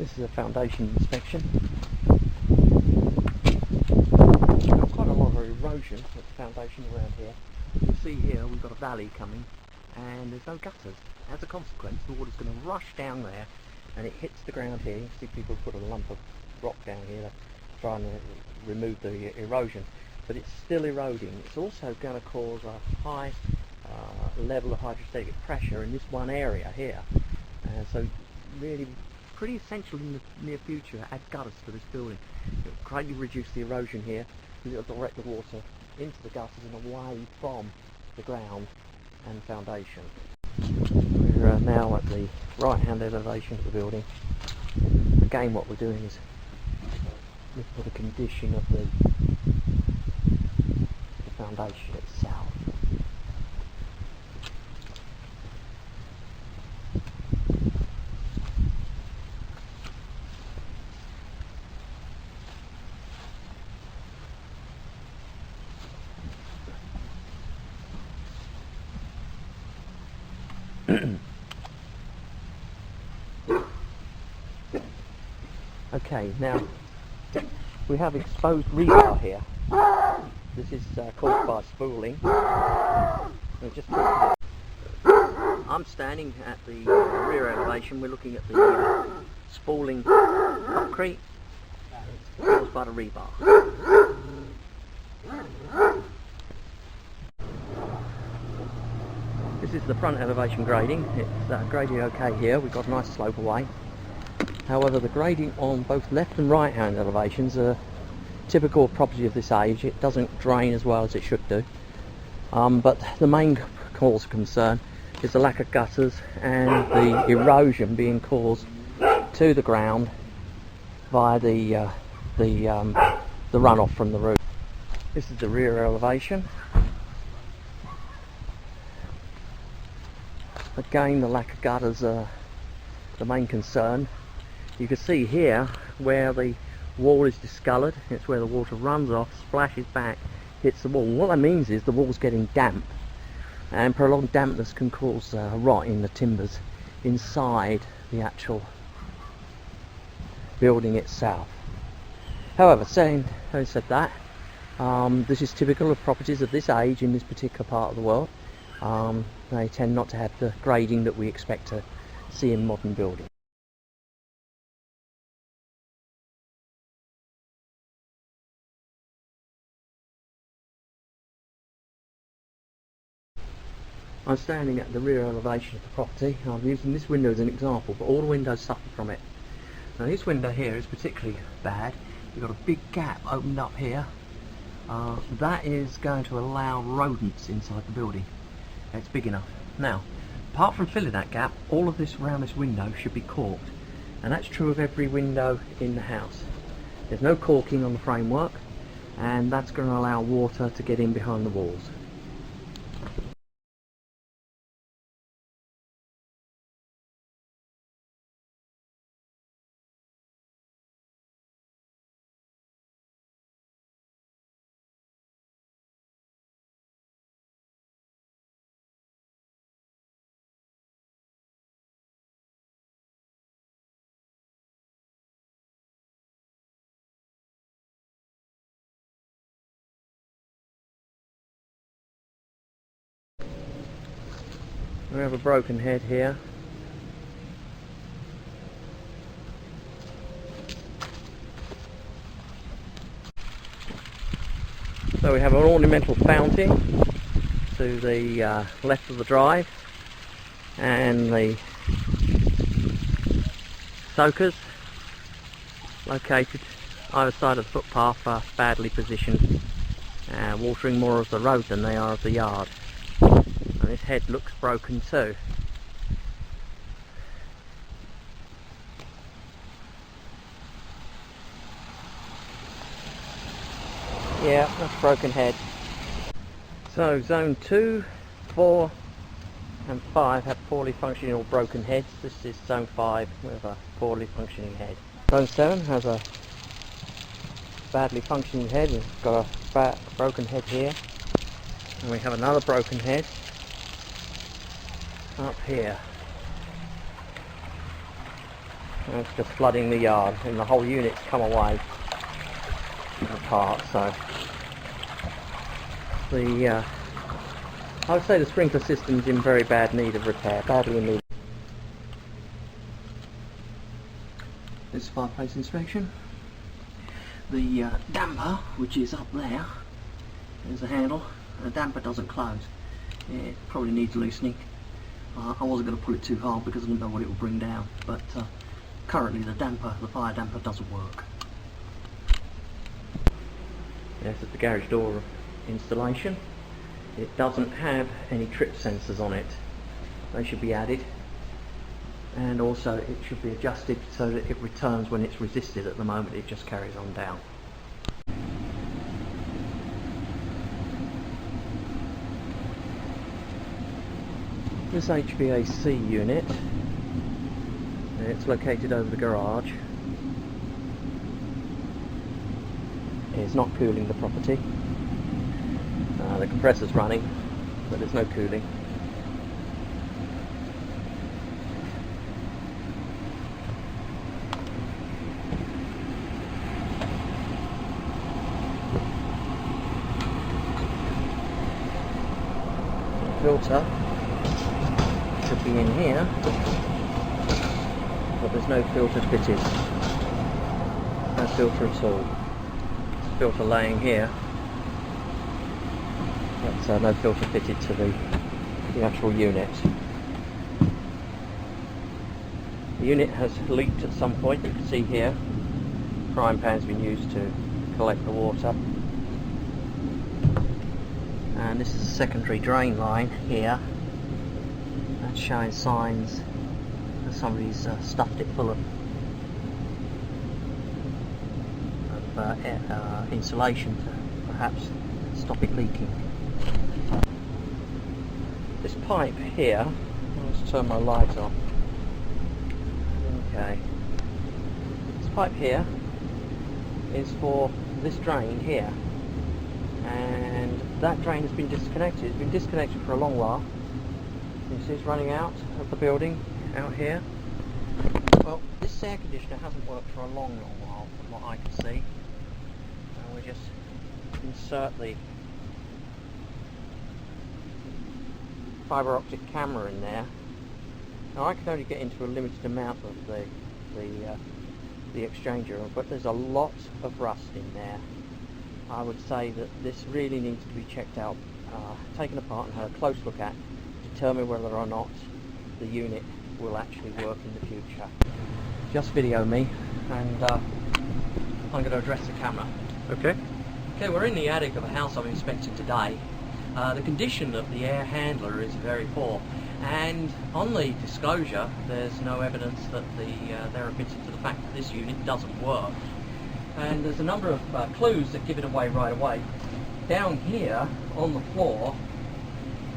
This is a foundation inspection. We've got quite a lot of erosion at the foundation around here. You see here we've got a valley coming and there's no gutters. As a consequence, the water's going to rush down there and it hits the ground here. You see people put a lump of rock down here to try and remove the erosion, but it's still eroding. It's also going to cause a high level of hydrostatic pressure in this one area here. So really pretty essential in the near future to add gutters to this building. It will greatly reduce the erosion here because it will direct the water into the gutters and away from the ground and foundation. We're now at the right hand elevation of the building. Again, what we're doing is look for the condition of the foundation itself. Okay, now we have exposed rebar here. This is caused by spooling. I'm standing at the rear elevation. We're looking at the spooling concrete caused by the rebar. This is the front elevation grading. It's graded okay here. We've got a nice slope away. However, the grading on both left and right hand elevations are typical property of this age. It doesn't drain as well as it should do. But the main cause of concern is the lack of gutters and the erosion being caused to the ground by the runoff from the roof. This is the rear elevation. Again, the lack of gutters are the main concern. You can see here where the wall is discoloured. It's where the water runs off, splashes back, hits the wall. What that means is the wall's getting damp, and prolonged dampness can cause rot in the timbers inside the actual building itself. However, having said that, this is typical of properties of this age in this particular part of the world. They tend not to have the grading that we expect to see in modern buildings. I'm standing at the rear elevation of the property. I'm using this window as an example, but all the windows suffer from it. Now this window here is particularly bad. We've got a big gap opened up here. That is going to allow rodents inside the building. It's big enough. Now, apart from filling that gap, all of this around this window should be corked, and that's true of every window in the house. There's no corking on the framework, and that's going to allow water to get in behind the walls. We have a broken head here. So we have an ornamental fountain to the left of the drive, and the soakers located either side of the footpath are badly positioned, watering more of the road than they are of the yard. And this head looks broken too. Yeah, that's broken head. So zone 2, 4 and 5 have poorly functioning or broken heads. This is zone 5 with a poorly functioning head. Zone 7 has a badly functioning head. It's got a broken head here. And we have another broken head up here. And it's just flooding the yard, and the whole unit's come away apart. So I would say the sprinkler system's in very bad need of repair, badly in need. This is fireplace inspection. The damper, which is up there, there's a handle. The damper doesn't close. It probably needs loosening. I wasn't going to pull it too hard because I didn't know what it would bring down, but currently the fire damper doesn't work. This is the garage door installation. It doesn't have any trip sensors on it. They should be added, and also it should be adjusted so that it returns when it's resisted. At the moment it just carries on down. This HVAC unit, it's located over the garage. It's not cooling the property. The compressor's running, but there's no cooling. The filter should be in here, but there's no filter fitted. No filter at all. There's a filter laying here, but no filter fitted to the actual unit. The unit has leaked at some point. You can see here, frying pan's been used to collect the water. And this is a secondary drain line here. That's showing signs that somebody's stuffed it full of insulation to perhaps stop it leaking. This pipe here, let's turn my light on. Okay. This pipe here is for this drain here, and that drain has been disconnected. It's been disconnected for a long while. You see it's running out of the building out here. Well, this air conditioner hasn't worked for a long while from what I can see. And we just insert the fibre optic camera in there. Now I can only get into a limited amount of the exchanger, but there's a lot of rust in there. I would say that this really needs to be checked out, taken apart and had a close look at, determine whether or not the unit will actually work in the future. Just video me, and I'm going to address the camera. Okay. Okay, we're in the attic of a house I'm inspecting today. The condition of the air handler is very poor, and on the disclosure there's no evidence that they're admitted to the fact that this unit doesn't work. And there's a number of clues that give it away right away. Down here on the floor,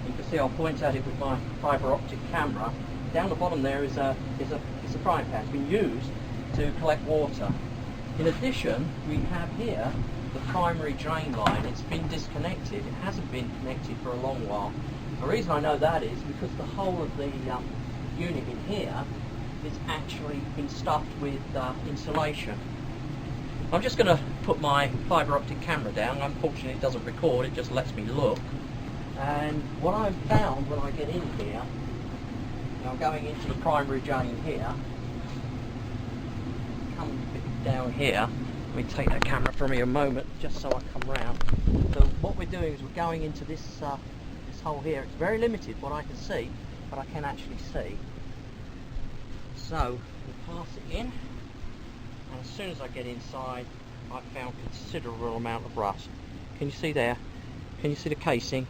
you can see I'll point at it with my fibre optic camera. Down the bottom there is a frying pan. It's been used to collect water. In addition, we have here the primary drain line. It's been disconnected. It hasn't been connected for a long while. The reason I know that is because the whole of the unit in here is actually been stuffed with insulation. I'm just going to put my fibre optic camera down. Unfortunately it doesn't record, it just lets me look. And what I've found when I get in here, I'm going into the primary drain here, come down here. Let me take that camera from me a moment, just so I come round. So what we're doing is we're going into this hole here. It's very limited what I can see, but I can actually see. So we pass it in, and as soon as I get inside, I've found considerable amount of rust. Can you see there? Can you see the casing?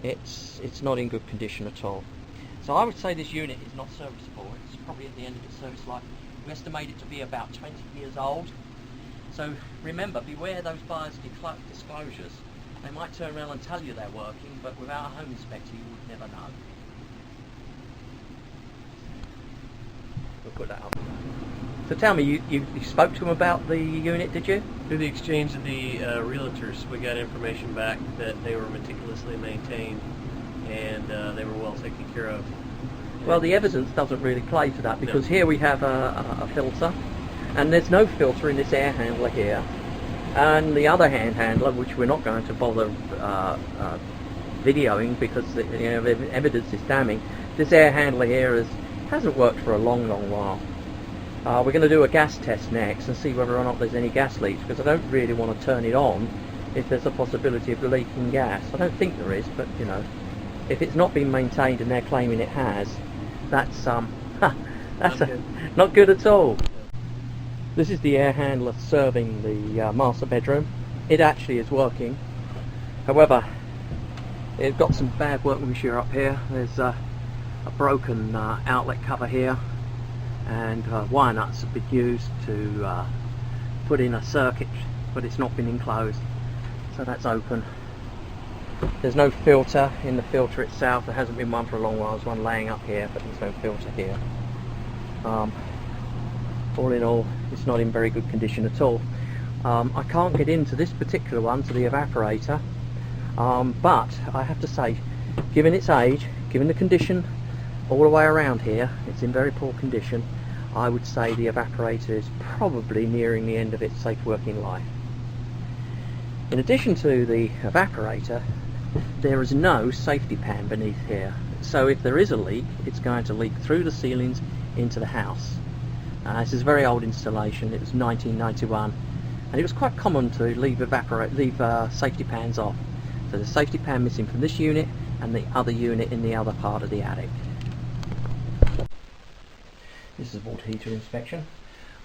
It's not in good condition at all. So I would say this unit is not serviceable. It's probably at the end of its service life. We estimate it to be about 20 years old. So remember, beware those buyer's disclosures. They might turn around and tell you they're working, but without a home inspector you would never know. We'll put that up. So tell me, you spoke to them about the unit, did you? Through the exchange of the realtors, we got information back that they were meticulously maintained and they were well taken care of. Well, the evidence doesn't really play to that, because here we have a filter, and there's no filter in this air handler here. And the other handler, which we're not going to bother videoing because the evidence is damning, this air handler here hasn't worked for a long while. We're going to do a gas test next and see whether or not there's any gas leaks, because I don't really want to turn it on if there's a possibility of leaking gas. I don't think there is, but if it's not been maintained and they're claiming it has, that's not good at all. This is the air handler serving the master bedroom. It actually is working. However, it's got some bad workmanship up here. There's a broken outlet cover here, and wire nuts have been used to put in a circuit, but it's not been enclosed, so that's open. There's no filter in the filter itself. There hasn't been one for a long while. There's one laying up here, but there's no filter here. All in all, it's not in very good condition at all. I can't get into this particular one, to the evaporator, but I have to say, given its age, given the condition all the way around here, it's in very poor condition. I would say the evaporator is probably nearing the end of its safe working life. In addition to the evaporator, there is no safety pan beneath here, so if there is a leak, it's going to leak through the ceilings into the house. This is a very old installation. It was 1991, and it was quite common to leave safety pans off. So there's a safety pan missing from this unit and the other unit in the other part of the attic. This is a water heater inspection.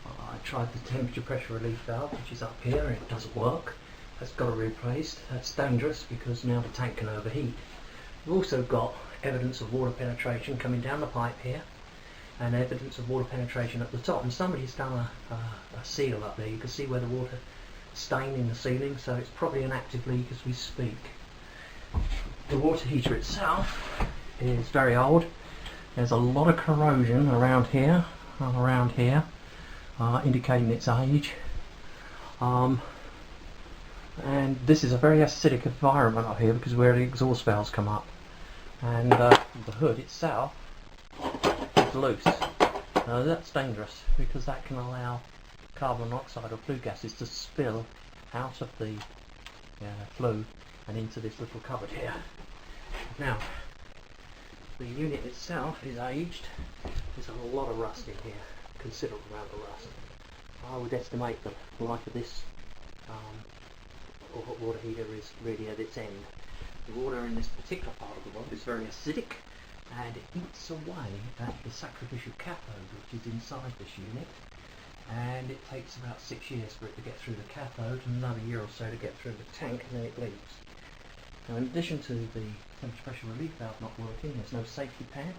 I tried the temperature pressure relief valve, which is up here, and it doesn't work. That's got to be replaced. That's dangerous because now the tank can overheat. We've also got evidence of water penetration coming down the pipe here, and evidence of water penetration at the top. And somebody's done a seal up there. You can see where the water stain in the ceiling, so it's probably an active leak as we speak. The water heater itself is very old. There's a lot of corrosion around here, indicating its age. And this is a very acidic environment up here because where the exhaust valves come up. And the hood itself is loose. Now that's dangerous because that can allow carbon monoxide or flue gases to spill out of the flue and into this little cupboard here. Now, the unit itself is aged. There's a lot of rust in here, considerable amount of rust. I would estimate the life of this water heater is really at its end. The water in this particular part of the world is very acidic, and it eats away at the sacrificial cathode which is inside this unit, and it takes about 6 years for it to get through the cathode and another year or so to get through the tank, and then it leaks. Now, in addition to the temperature pressure relief valve not working, there's no safety pan,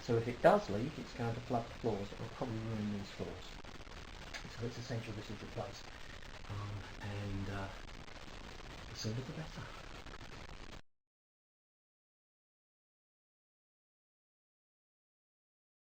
so if it does leak it's going to flood the floors. It will probably ruin these floors, so it's essential this is replaced, and the sooner the better.